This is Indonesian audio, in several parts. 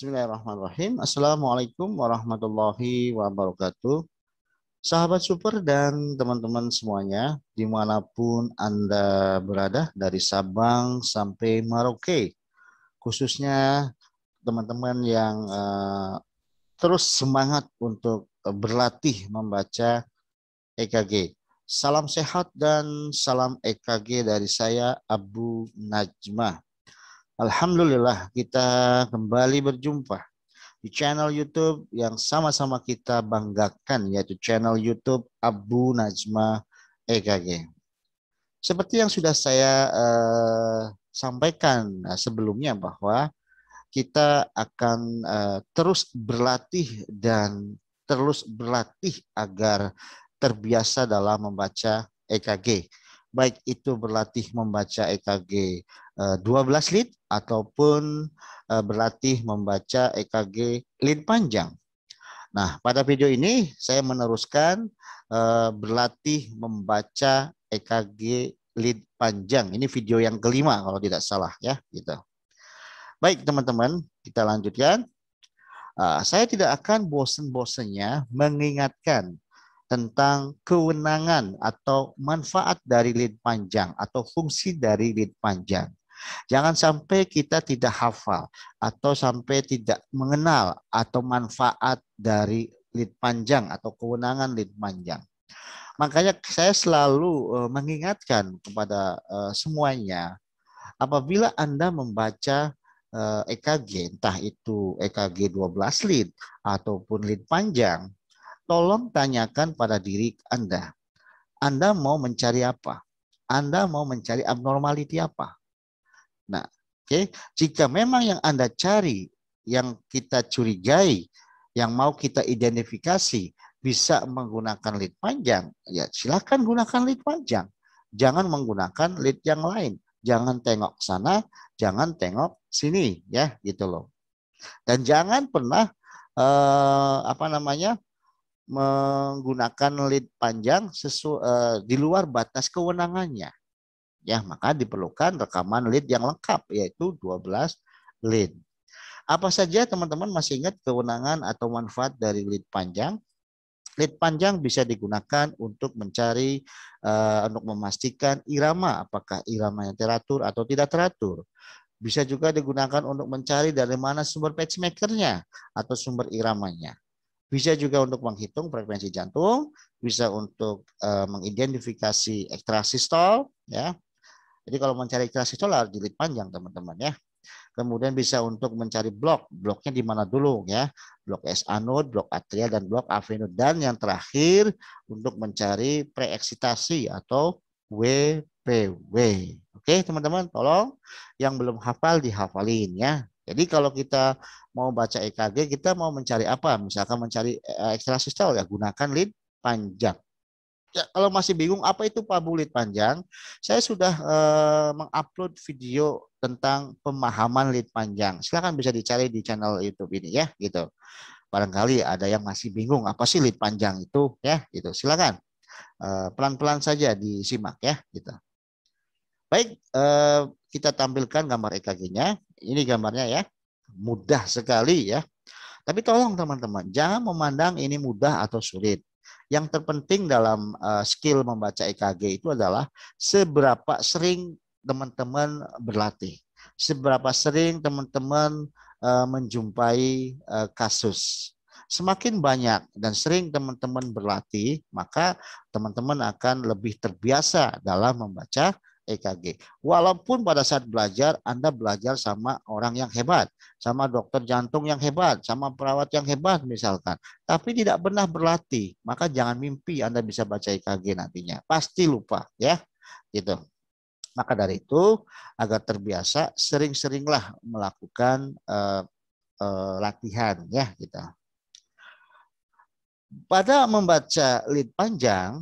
Bismillahirrahmanirrahim. Assalamualaikum warahmatullahi wabarakatuh. Sahabat super dan teman-teman semuanya, dimanapun Anda berada, dari Sabang sampai Merauke, khususnya teman-teman yang terus semangat untuk berlatih membaca EKG. Salam sehat dan salam EKG dari saya, Abu Najmah. Alhamdulillah, kita kembali berjumpa di channel YouTube yang sama-sama kita banggakan, yaitu channel YouTube Abu Najmah EKG. Seperti yang sudah saya sampaikan sebelumnya, bahwa kita akan terus berlatih dan terus berlatih agar terbiasa dalam membaca EKG. Baik itu berlatih membaca EKG 12 lead ataupun berlatih membaca EKG lead panjang. Nah, pada video ini saya meneruskan berlatih membaca EKG lead panjang. Ini video yang kelima kalau tidak salah ya, gitu. Baik teman-teman, kita lanjutkan. Saya tidak akan bosan-bosannya mengingatkan tentang kewenangan atau manfaat dari lead panjang atau fungsi dari lead panjang. Jangan sampai kita tidak hafal atau sampai tidak mengenal atau manfaat dari lead panjang atau kewenangan lead panjang. Makanya saya selalu mengingatkan kepada semuanya, apabila Anda membaca EKG, entah itu EKG 12 lead ataupun lead panjang, tolong tanyakan pada diri Anda. Anda mau mencari apa? Anda mau mencari abnormality apa? Nah, jika memang yang Anda cari, yang kita curigai, yang mau kita identifikasi bisa menggunakan lead panjang, ya silakan gunakan lead panjang. Jangan menggunakan lead yang lain. Jangan tengok sana, jangan tengok sini, ya gitu loh. Dan jangan pernah menggunakan lead panjang di luar batas kewenangannya. Ya, maka diperlukan rekaman lead yang lengkap, yaitu 12 lead. Apa saja teman-teman masih ingat kewenangan atau manfaat dari lead panjang? Lead panjang bisa digunakan untuk mencari, untuk memastikan irama, apakah iramanya teratur atau tidak teratur. Bisa juga digunakan untuk mencari dari mana sumber pacemakernya atau sumber iramanya. Bisa juga untuk menghitung frekuensi jantung, bisa untuk mengidentifikasi ekstrasistol, ya. Jadi kalau mencari ekstrasistol harus di lead panjang teman-teman ya. Kemudian bisa untuk mencari bloknya di mana dulu ya, blok S anode, blok atrial dan blok AV node, dan yang terakhir untuk mencari preeksitasi atau WPW. Oke teman-teman, tolong yang belum hafal dihafalin ya. Jadi kalau kita mau baca EKG, kita mau mencari apa? Misalkan mencari ekstrasistol, ya gunakan lead panjang. Ya, kalau masih bingung apa itu lead panjang, saya sudah mengupload video tentang pemahaman lead panjang. Silakan bisa dicari di channel YouTube ini ya, gitu. Barangkali ada yang masih bingung apa sih lead panjang itu ya, gitu. Silakan pelan-pelan saja disimak ya, gitu. Baik, kita tampilkan gambar EKG-nya. Ini gambarnya ya, mudah sekali ya. Tapi tolong teman-teman, jangan memandang ini mudah atau sulit. Yang terpenting dalam skill membaca EKG itu adalah seberapa sering teman-teman berlatih, seberapa sering teman-teman menjumpai kasus. Semakin banyak dan sering teman-teman berlatih, maka teman-teman akan lebih terbiasa dalam membaca EKG. Walaupun pada saat belajar, Anda belajar sama orang yang hebat, sama dokter jantung yang hebat, sama perawat yang hebat misalkan, tapi tidak pernah berlatih, maka jangan mimpi Anda bisa baca EKG nantinya. Pasti lupa ya, gitu. Maka dari itu, agar terbiasa, sering-seringlah melakukan latihan ya, gitu. Pada membaca lead panjang,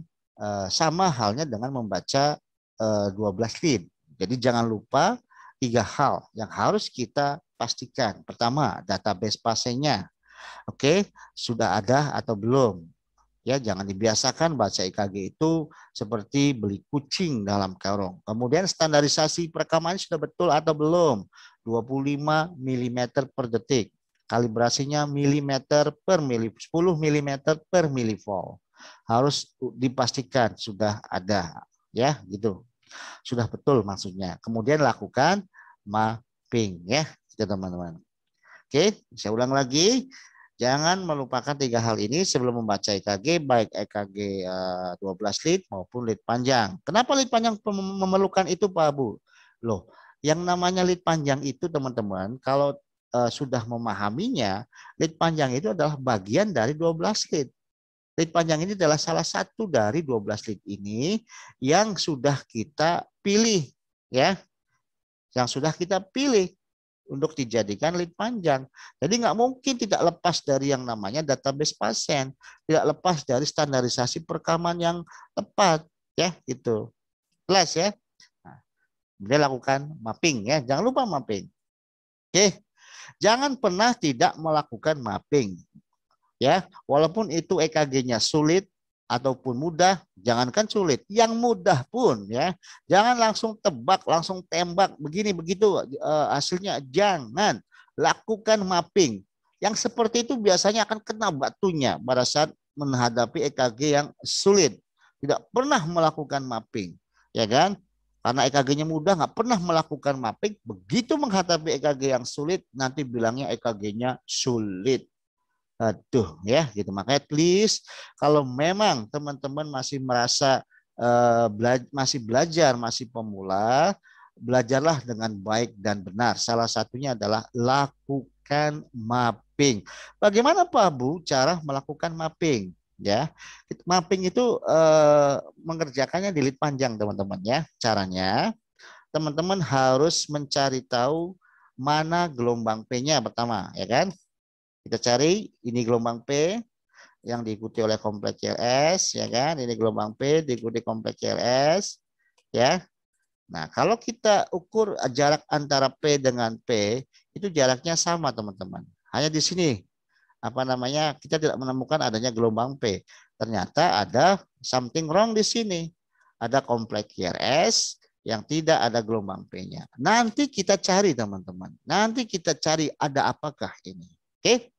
sama halnya dengan membaca 12 lead. Jadi jangan lupa 3 hal yang harus kita pastikan. Pertama, database pasiennya. Oke, sudah ada atau belum? Ya, jangan dibiasakan baca EKG itu seperti beli kucing dalam karung. Kemudian standarisasi perekamannya sudah betul atau belum? 25 mm per detik. Kalibrasinya milimeter per 10 milimeter per milivolt. Harus dipastikan sudah ada, ya, gitu. Sudah betul maksudnya. Kemudian lakukan mapping, ya, teman-teman. Oke, saya ulang lagi. Jangan melupakan 3 hal ini sebelum membaca EKG, baik EKG 12 lead maupun lead panjang. Kenapa lead panjang memerlukan itu, Pak Abu? Loh, yang namanya lead panjang itu, teman-teman, kalau sudah memahaminya, lead panjang itu adalah bagian dari 12 lead. Lead panjang ini adalah salah satu dari 12 lead ini yang sudah kita pilih, ya. Yang sudah kita pilih untuk dijadikan lead panjang. Jadi nggak mungkin tidak lepas dari yang namanya database pasien, tidak lepas dari standarisasi perekaman yang tepat, ya, gitu. Jelas ya. Nah, kemudian lakukan mapping, ya. Jangan lupa mapping. Oke. Jangan pernah tidak melakukan mapping. Ya, walaupun itu EKG-nya sulit ataupun mudah, jangankan sulit, yang mudah pun, ya, jangan langsung tebak, langsung tembak begini begitu hasilnya. Jangan, lakukan mapping. Yang seperti itu biasanya akan kena batunya pada saat menghadapi EKG yang sulit. Tidak pernah melakukan mapping, ya kan? Karena EKG-nya mudah, nggak pernah melakukan mapping. Begitu menghadapi EKG yang sulit, nanti bilangnya EKG-nya sulit. Aduh, ya, gitu. Makanya please, kalau memang teman-teman masih merasa masih belajar, masih pemula, belajarlah dengan baik dan benar. Salah satunya adalah lakukan mapping. Bagaimana Pak Abu cara melakukan mapping? Ya, mapping itu mengerjakannya di lead panjang, teman-teman, ya. Caranya, teman-teman harus mencari tahu mana gelombang P-nya pertama, ya kan? Kita cari ini gelombang P yang diikuti oleh kompleks CLS, ya kan? Ini gelombang P diikuti kompleks CLS, ya. Nah, kalau kita ukur jarak antara P dengan P, itu jaraknya sama, teman-teman. Hanya di sini, apa namanya, kita tidak menemukan adanya gelombang P. Ternyata ada something wrong di sini. Ada kompleks CLS yang tidak ada gelombang P-nya. Nanti kita cari, teman-teman. Nanti kita cari ada apakah ini. Oke,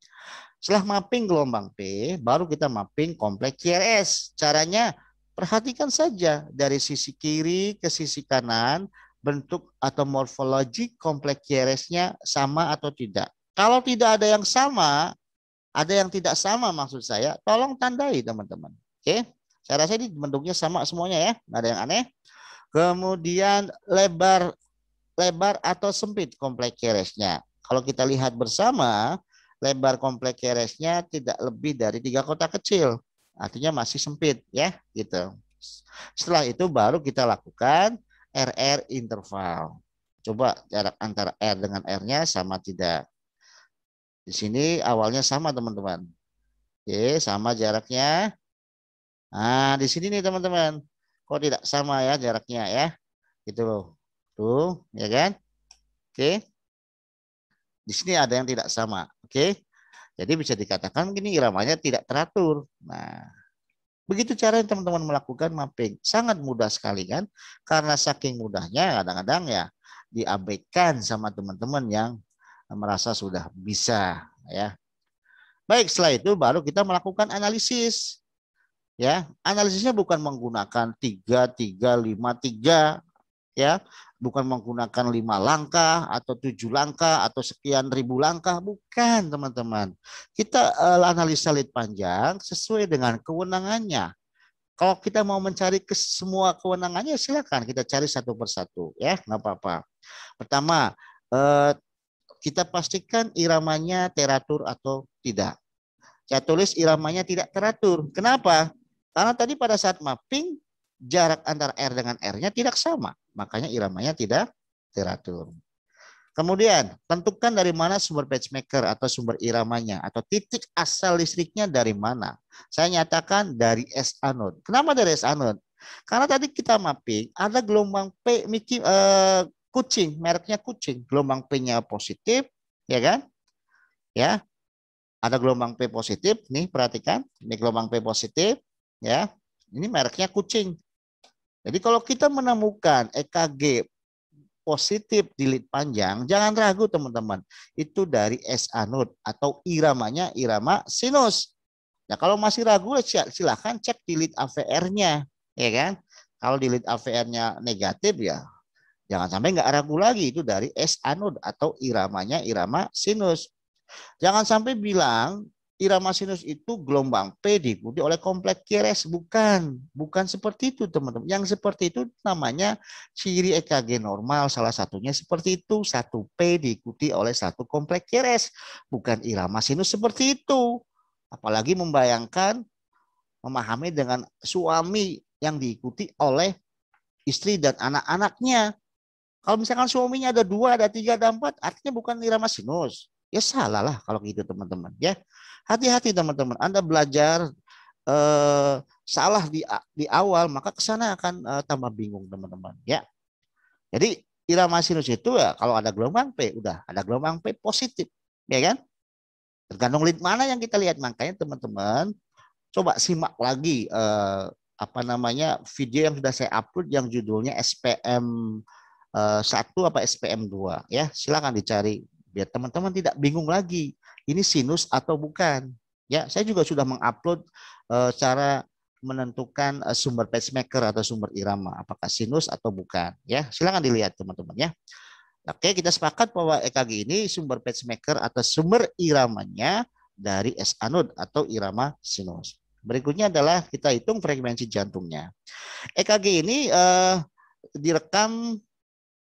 setelah mapping gelombang P, baru kita mapping kompleks CLS. Caranya, perhatikan saja dari sisi kiri ke sisi kanan, bentuk atau morfologi kompleks CLS-nya sama atau tidak. Kalau tidak ada yang sama, ada yang tidak sama maksud saya, tolong tandai, teman-teman. Oke, saya rasa ini bentuknya sama semuanya, ya, nggak ada yang aneh. Kemudian lebar atau sempit kompleks CLS-nya. Kalau kita lihat bersama, lebar kompleks CLS-nya tidak lebih dari 3 kotak kecil. Artinya masih sempit, ya, gitu. Setelah itu baru kita lakukan RR interval. Coba jarak antara R dengan R-nya sama tidak. Di sini awalnya sama, teman-teman. Oke, sama jaraknya. Nah, di sini nih, teman-teman. Kok tidak sama, ya, jaraknya, ya. Gitu loh. Tuh, ya kan? Oke. Di sini ada yang tidak sama. Oke. Jadi bisa dikatakan gini, iramanya tidak teratur. Nah, begitu cara teman-teman melakukan mapping. Sangat mudah sekali kan? Karena saking mudahnya kadang-kadang ya diabaikan sama teman-teman yang merasa sudah bisa, ya. Baik, setelah itu baru kita melakukan analisis. Ya, analisisnya bukan menggunakan 3, 3, 5, 3. Ya, bukan menggunakan 5 langkah atau 7 langkah atau sekian ribu langkah, bukan, teman-teman. Kita analisa lead panjang sesuai dengan kewenangannya. Kalau kita mau mencari ke semua kewenangannya, silakan kita cari satu persatu, ya, nggak apa-apa. Pertama, kita pastikan iramanya teratur atau tidak. Saya tulis iramanya tidak teratur. Kenapa? Karena tadi pada saat mapping jarak antara R dengan R-nya tidak sama. Makanya iramanya tidak teratur. Kemudian, tentukan dari mana sumber pacemaker atau sumber iramanya atau titik asal listriknya dari mana. Saya nyatakan dari S anode. Kenapa dari S anode? Karena tadi kita mapping ada gelombang P kucing, mereknya kucing. Gelombang P-nya positif, ya kan? Ya. Ada gelombang P positif, nih perhatikan. Ini gelombang P positif, ya. Ini mereknya kucing. Jadi kalau kita menemukan EKG positif di lead panjang, jangan ragu teman-teman. Itu dari S anode atau iramanya irama sinus. Nah, kalau masih ragu silahkan cek di lead AVR-nya, ya kan? Kalau di lead AVR-nya negatif ya jangan sampai nggak ragu lagi, itu dari S anode atau iramanya irama sinus. Jangan sampai bilang irama sinus itu gelombang P diikuti oleh kompleks QRS. Bukan seperti itu teman-teman. Yang seperti itu namanya ciri EKG normal. Salah satunya seperti itu. Satu P diikuti oleh satu kompleks QRS. Bukan irama sinus seperti itu. Apalagi memahami dengan suami yang diikuti oleh istri dan anak-anaknya. Kalau misalkan suaminya ada 2, ada 3, ada 4, artinya bukan irama sinus. Ya salah lah kalau gitu teman-teman. Ya hati-hati teman-teman. Anda belajar salah di awal, maka kesana akan tambah bingung teman-teman. Ya. Jadi irama sinus itu ya kalau ada gelombang P, udah ada gelombang P positif, ya kan? Tergantung lead mana yang kita lihat. Makanya teman-teman coba simak lagi video yang sudah saya upload yang judulnya SPM 1 apa SPM 2 ya. Silakan dicari biar teman-teman tidak bingung lagi ini sinus atau bukan. Ya, saya juga sudah mengupload cara menentukan sumber pacemaker atau sumber irama apakah sinus atau bukan ya. Silakan dilihat teman-teman ya. Oke, kita sepakat bahwa EKG ini sumber pacemaker atau sumber iramanya dari S anode atau irama sinus. Berikutnya adalah kita hitung frekuensi jantungnya. EKG ini direkam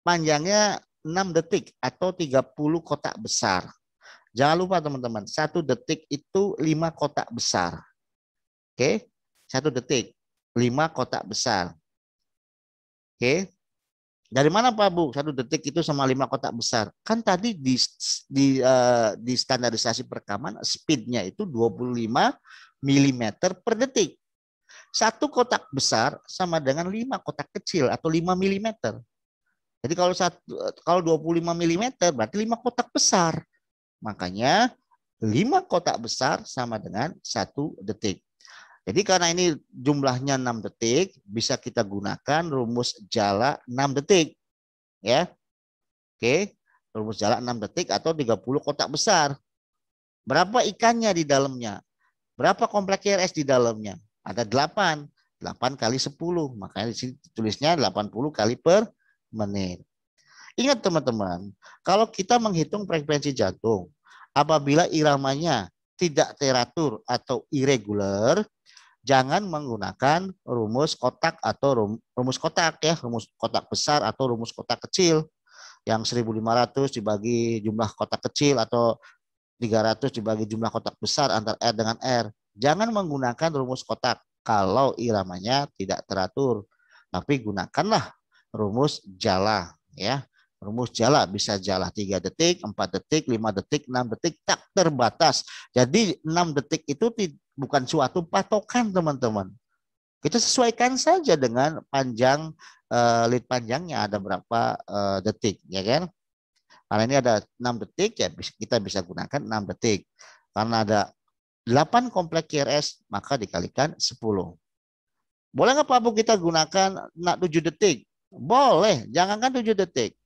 panjangnya 6 detik atau 30 kotak besar. Jangan lupa teman-teman, 1 detik itu 5 kotak besar. Oke, 1 detik 5 kotak besar. Oke. Dari mana Pak Bu? 1 detik itu sama 5 kotak besar. Kan tadi di standarisasi perekaman speednya itu 25 mm per detik. 1 kotak besar sama dengan 5 kotak kecil atau 5 mm. Jadi kalau 25 mm berarti 5 kotak besar. Makanya 5 kotak besar sama dengan 1 detik. Jadi karena ini jumlahnya 6 detik, bisa kita gunakan rumus jala 6 detik. Ya. Oke, rumus jala 6 detik atau 30 kotak besar. Berapa ikannya di dalamnya? Berapa kompleks QRS di dalamnya? Ada 8. 8 kali 10. Makanya di sini tulisnya 80 kali per menit. Ingat teman-teman, kalau kita menghitung frekuensi jantung, apabila iramanya tidak teratur atau irregular, jangan menggunakan rumus kotak atau rumus kotak ya, rumus kotak besar atau rumus kotak kecil yang 1500 dibagi jumlah kotak kecil atau 300 dibagi jumlah kotak besar antara R dengan R. Jangan menggunakan rumus kotak kalau iramanya tidak teratur, tapi gunakanlah rumus jala ya. Rumus jala bisa jala 3 detik, 4 detik, 5 detik, 6 detik, tak terbatas. Jadi 6 detik itu bukan suatu patokan teman-teman. Kita sesuaikan saja dengan panjang lead panjangnya ada berapa detik ya kan. Karena ini ada 6 detik ya kita bisa gunakan 6 detik. Karena ada 8 kompleks QRS maka dikalikan 10. Boleh nggak Pak Bu kita gunakan 7 detik? Boleh, jangankan 7 detik.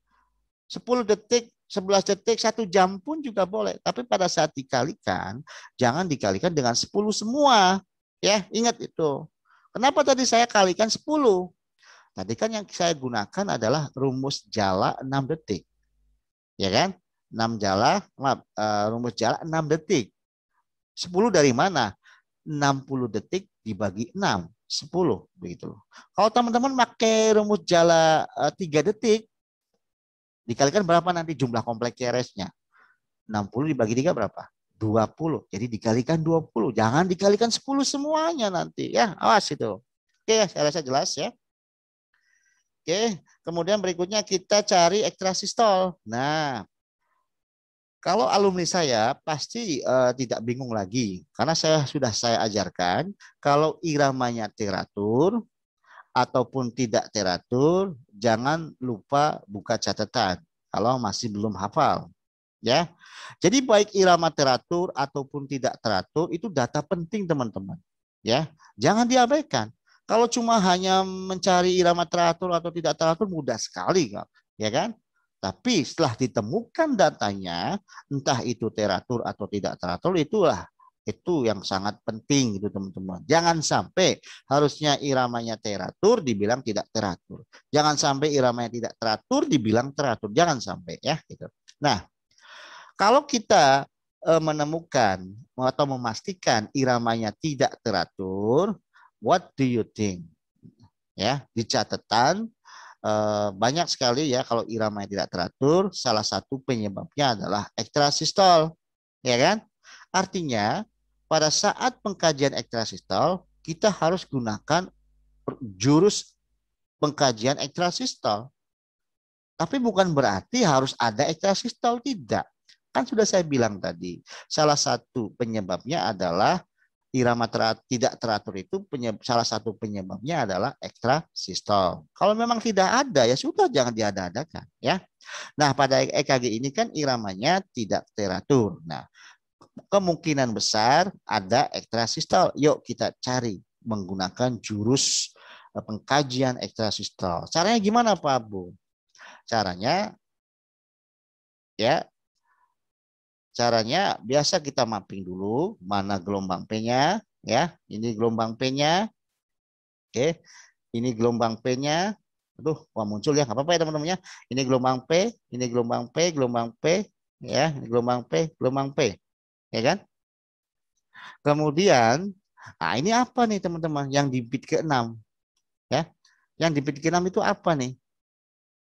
10 detik, 11 detik, 1 jam pun juga boleh. Tapi pada saat dikalikan, jangan dikalikan dengan 10 semua. Ya, ingat itu. Kenapa tadi saya kalikan 10? Tadi kan yang saya gunakan adalah rumus jala 6 detik. Ya kan? 6 jala, rumus jala 6 detik. 10 dari mana? 60 detik dibagi 6. 10. Begitu. Kalau teman-teman pakai rumus jala 3 detik, dikalikan berapa nanti jumlah kompleks QRS-nya? 60 dibagi 3 berapa? 20. Jadi dikalikan 20. Jangan dikalikan 10 semuanya nanti. Ya, awas itu. Oke, saya rasa jelas ya. Oke, kemudian berikutnya kita cari ekstrasistol. Nah, kalau alumni saya pasti tidak bingung lagi. Karena sudah saya ajarkan, kalau iramanya teratur, ataupun tidak teratur, jangan lupa buka catatan kalau masih belum hafal. Ya, jadi baik irama teratur ataupun tidak teratur itu data penting teman-teman. Ya, jangan diabaikan. Kalau cuma hanya mencari irama teratur atau tidak teratur mudah sekali. ya kan? Tapi setelah ditemukan datanya, entah itu teratur atau tidak teratur, itu yang sangat penting gitu teman-teman. Jangan sampai harusnya iramanya teratur dibilang tidak teratur. Jangan sampai iramanya tidak teratur dibilang teratur. Jangan sampai ya gitu. Nah, kalau kita menemukan atau memastikan iramanya tidak teratur, what do you think? Ya, di catatan banyak sekali ya kalau irama yang tidak teratur, salah satu penyebabnya adalah ekstrasistol, ya kan? Artinya pada saat pengkajian ekstrasistol kita harus gunakan jurus pengkajian ekstrasistol. Tapi bukan berarti harus ada ekstrasistol, tidak. Kan sudah saya bilang tadi, salah satu penyebabnya adalah irama tidak teratur itu salah satu penyebabnya adalah ekstrasistol. Kalau memang tidak ada ya sudah jangan diada-adakan ya. Nah, pada EKG ini kan iramanya tidak teratur. Nah, kemungkinan besar ada ekstrasistol. Yuk kita cari menggunakan jurus pengkajian ekstrasistol. Caranya gimana Pak Bu? Caranya ya Caranya biasa kita mapping dulu mana gelombang P-nya ya. Ini gelombang P-nya. Oke. Ini gelombang P-nya. Aduh, wah muncul ya. Enggak apa-apa ya teman-teman ya. Ini gelombang P, ini gelombang P, gelombang P ya, ini gelombang P, gelombang P. Ya kan? Kemudian ini apa nih teman-teman yang di bit ke-6 ya. Yang di bit ke-6 itu apa nih?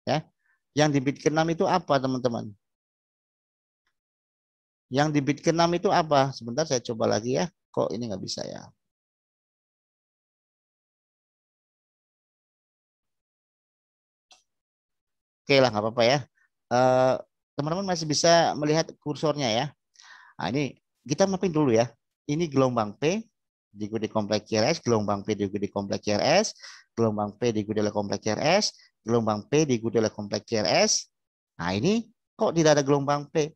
Ya. Yang di bit ke-6 itu apa teman-teman? Yang di bit ke-6 itu apa? Sebentar saya coba lagi ya. Kok ini nggak bisa ya? Oke lah, nggak apa-apa ya. Teman-teman masih bisa melihat kursornya ya. Nah, ini kita mapping dulu ya. Ini gelombang P diikuti kompleks QRS, gelombang P diikuti kompleks QRS, gelombang P diikuti oleh kompleks QRS, gelombang P diikuti oleh kompleks QRS. Nah, ini kok tidak ada gelombang P?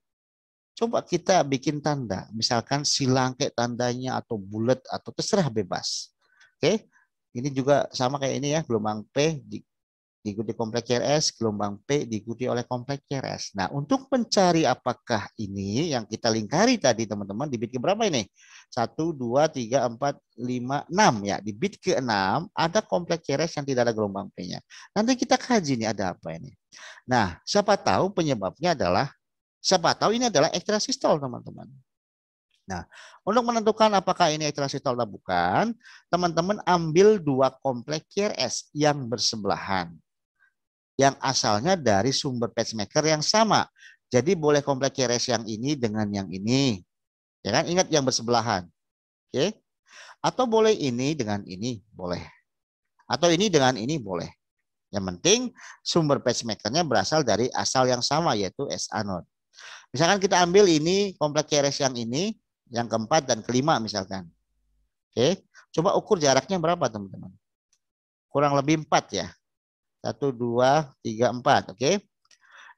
Coba kita bikin tanda, misalkan silang kayak tandanya atau bulat atau terserah bebas. Oke, ini juga sama kayak ini ya, gelombang P diikuti kompleks QRS, gelombang P diikuti oleh kompleks QRS. Nah, untuk mencari apakah ini yang kita lingkari tadi teman-teman di bit ke berapa ini? 1, 2, 3, 4, 5, 6 ya. Di bit ke-6 ada kompleks QRS yang tidak ada gelombang P-nya. Nanti kita kaji nih ada apa ini. Nah, siapa tahu penyebabnya adalah ini adalah ekstrasistol, teman-teman. Nah, untuk menentukan apakah ini ekstrasistol atau bukan, teman-teman ambil dua kompleks QRS yang bersebelahan. Yang asalnya dari sumber pacemaker yang sama. Jadi boleh kompleks QRS yang ini dengan yang ini. Ya kan? Ingat yang bersebelahan. Oke? Atau boleh ini dengan ini, boleh. Atau ini dengan ini, boleh. Yang penting sumber pacemakernya berasal dari asal yang sama, yaitu S anode. Misalkan kita ambil ini kompleks QRS yang ini, yang keempat dan kelima misalkan. Oke, coba ukur jaraknya berapa teman-teman? Kurang lebih 4 ya. 1, 2, 3, 4. Oke.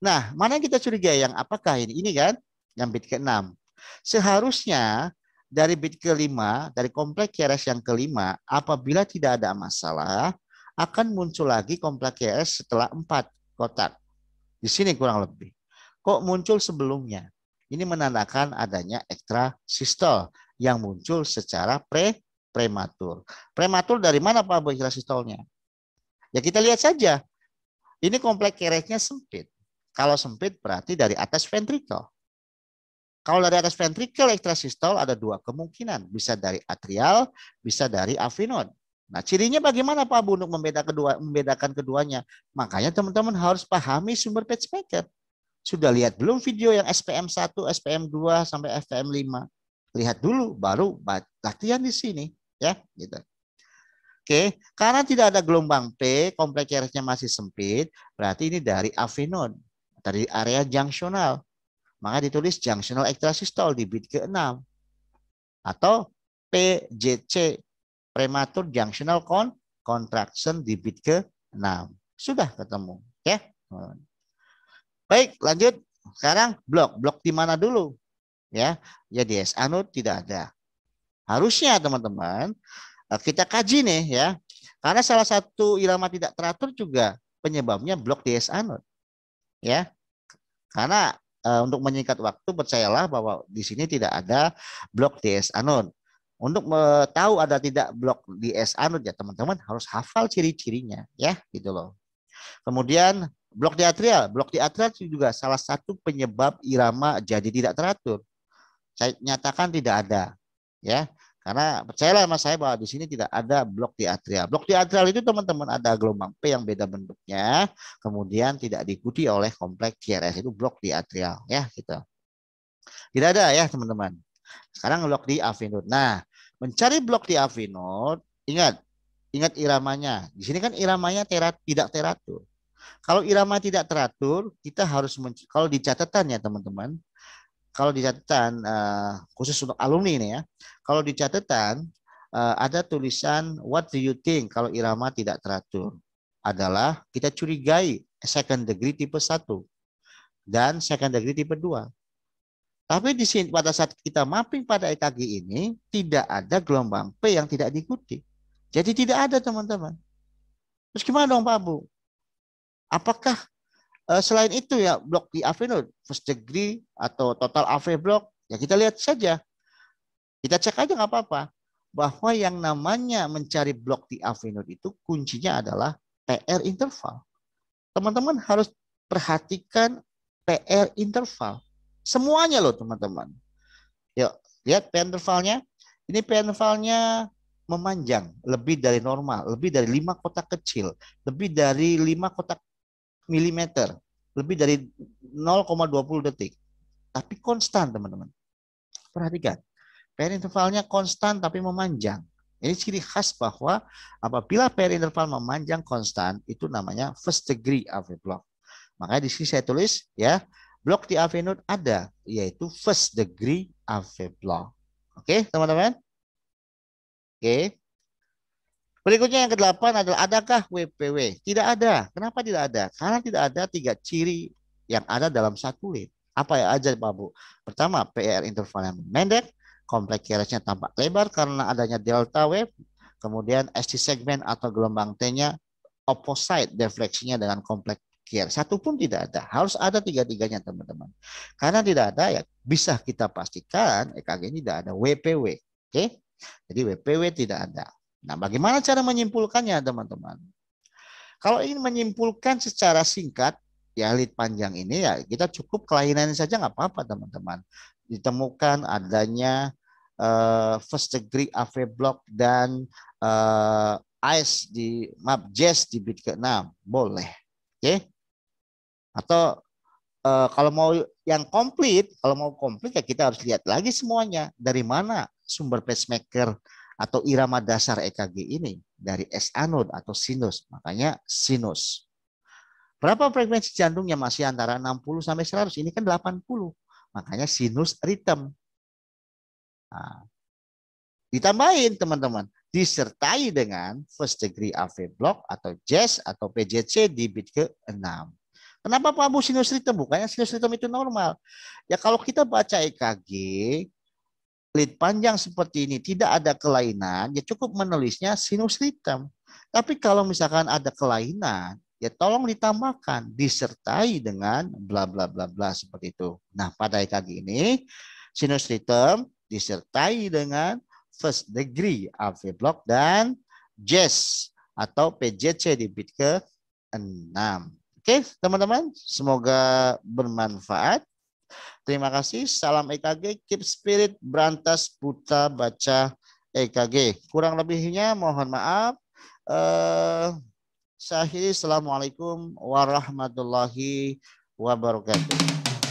Nah, mana yang kita curigai? Yang apakah ini? Ini kan yang bit ke-6. Seharusnya dari bit ke-5, dari kompleks QRS yang kelima, apabila tidak ada masalah, akan muncul lagi kompleks QRS setelah 4 kotak. Di sini kurang lebih. Kok muncul sebelumnya? Ini menandakan adanya ekstrasistol yang muncul secara prematur. Prematur dari mana Pak Bu ekstrasistolnya? Ya kita lihat saja. Ini kompleks QRS-nya sempit. Kalau sempit berarti dari atas ventrikel. Kalau dari atas ventrikel ekstrasistol ada dua kemungkinan. Bisa dari atrial, bisa dari avinode. Nah, cirinya bagaimana Pak Bu untuk membedakan keduanya? Makanya teman-teman harus pahami sumber pacemaker. Sudah lihat belum video yang SPM 1, SPM 2 sampai SPM 5? Lihat dulu baru latihan di sini ya, gitu. Oke, karena tidak ada gelombang P, kompleks QRS-nya masih sempit, berarti ini dari avinode, dari area junctional. Maka ditulis junctional ekstrasistol di bit ke-6 atau PJC, prematur junctional contraction di bit ke-6. Sudah ketemu ya. Baik, lanjut. Sekarang blok di mana dulu? Ya, di S anode tidak ada. Harusnya teman-teman kita kaji nih ya. Karena salah satu irama tidak teratur juga penyebabnya blok di S anode. ya. Karena untuk menyingkat waktu, percayalah bahwa di sini tidak ada blok di S anode. Untuk tahu ada tidak blok di S anode ya teman-teman harus hafal ciri-cirinya ya gitu loh. Kemudian blok di atrial juga salah satu penyebab irama jadi tidak teratur. Saya nyatakan tidak ada ya. Karena percayalah sama saya bahwa di sini tidak ada blok di atrial. Blok di atrial itu teman-teman ada gelombang P yang beda bentuknya, kemudian tidak diikuti oleh kompleks QRS, itu blok di atrial ya gitu. Tidak ada ya teman-teman. Sekarang blok di AV node. Nah, mencari blok di AV node, ingat iramanya. Di sini kan iramanya tidak teratur. Kalau irama tidak teratur, kita harus kalau di catatan ya teman-teman, kalau di catatan khusus untuk alumni ini ya, kalau di catatan ada tulisan what do you think kalau irama tidak teratur, adalah kita curigai second degree tipe 1 dan second degree tipe 2. Tapi di sini pada saat kita mapping pada EKG ini tidak ada gelombang P yang tidak diikuti. Jadi tidak ada teman-teman. Terus gimana dong Pak Bu? Apakah selain itu ya blok di AV node, first degree atau total AV block, ya kita lihat saja. Kita cek aja nggak apa-apa. Bahwa yang namanya mencari blok di AV node itu kuncinya adalah PR interval. Teman-teman harus perhatikan PR interval. Semuanya loh teman-teman. Yuk, lihat PR intervalnya. Ini PR intervalnya memanjang, lebih dari normal, lebih dari 5 kotak kecil, lebih dari 5 kotak milimeter, lebih dari 0,20 detik. Tapi konstan teman-teman. Perhatikan, PR intervalnya konstan tapi memanjang. Ini ciri khas bahwa apabila PR interval memanjang konstan, itu namanya first degree AV block. Makanya di sini saya tulis ya, blok di AV node ada, yaitu first degree AV block. Oke, teman-teman? Oke. Berikutnya yang ke-8 adalah adakah WPW? Tidak ada. Kenapa tidak ada? Karena tidak ada 3 ciri yang ada dalam satu lead. Apa ya aja Pak Bu? Pertama, PR interval yang pendek, kompleks QRS-nya tampak lebar karena adanya delta wave, kemudian ST segmen atau gelombang T-nya opposite defleksinya dengan kompleks QRS. Satu pun tidak ada. Harus ada 3-3-nya teman-teman. Karena tidak ada ya bisa kita pastikan EKG ini tidak ada WPW. Oke? Jadi WPW tidak ada. Nah, bagaimana cara menyimpulkannya, teman-teman? Kalau ingin menyimpulkan secara singkat, ya lead panjang ini ya kita cukup kelainan saja nggak apa-apa, teman-teman. Ditemukan adanya first degree AV block dan jazz di bit ke-6, boleh, oke? Atau kalau mau yang komplit, ya kita harus lihat lagi semuanya dari mana sumber pacemaker atau irama dasar EKG ini, dari S anode atau sinus, makanya sinus. Berapa frekuensi jantung yang masih antara 60 sampai 100? Ini kan 80, makanya sinus rhythm. Nah, ditambahin teman-teman, disertai dengan first degree AV block atau jazz atau PJC di bit ke-6. Kenapa Pak Bu sinus rhythm? Bukannya sinus rhythm itu normal. Ya kalau kita baca EKG, lead panjang seperti ini tidak ada kelainan, ya cukup menulisnya sinus rhythm. Tapi kalau misalkan ada kelainan, ya tolong ditambahkan disertai dengan bla bla bla bla seperti itu. Nah, pada EKG ini sinus rhythm disertai dengan first degree AV block dan jazz atau PJC di bit ke-6. Oke, teman-teman, semoga bermanfaat. Terima kasih. Salam EKG, keep spirit, berantas buta baca EKG. Kurang lebihnya mohon maaf. Saya akhiri. Assalamualaikum warahmatullahi wabarakatuh.